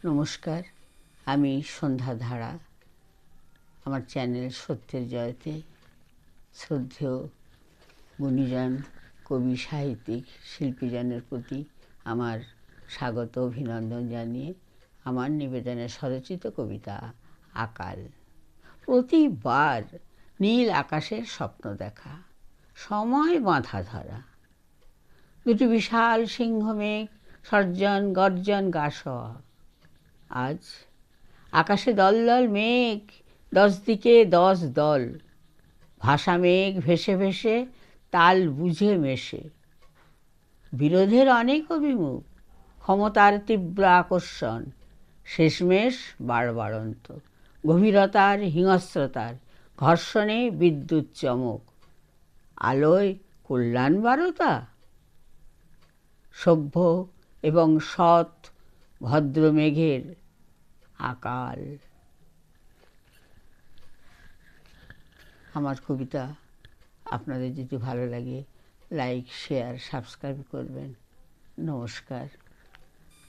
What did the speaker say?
নমস্কার, আমি সন্ধ্যা ধারা। আমার চ্যানেল সত্যের জয়তে শ্রদ্ধেয় গুণীজন, কবি, সাহিত্যিক, শিল্পীজনের প্রতি আমার স্বাগত অভিনন্দন জানিয়ে আমার নিবেদনের স্বরচিত কবিতা আকাল। প্রতিবার নীল আকাশের স্বপ্ন দেখা, সময় বাঁধা ধরা, দুটি বিশাল সিংহমেঘ সর্জন গর্জন গা সওয়া। আজ আকাশে দলদল মেঘ, 10 দিকে 10 দল, ভাষা মেঘ ভেসে ভেসে তাল বুঝে মেশে। বিরোধের অনেক অভিমুখ, ক্ষমতার তীব্র আকর্ষণ, শেষমেশ বাড়বাড়ন্ত, গভীরতার হিংস্রতার ঘর্ষণে বিদ্যুৎ চমক, আলোয় কল্যাণ বারতা। সভ্য এবং সৎ ভদ্র মেঘের আকাল। আমার কবিতা আপনাদের যদি ভালো লাগে লাইক, শেয়ার, সাবস্ক্রাইব করবেন। নমস্কার।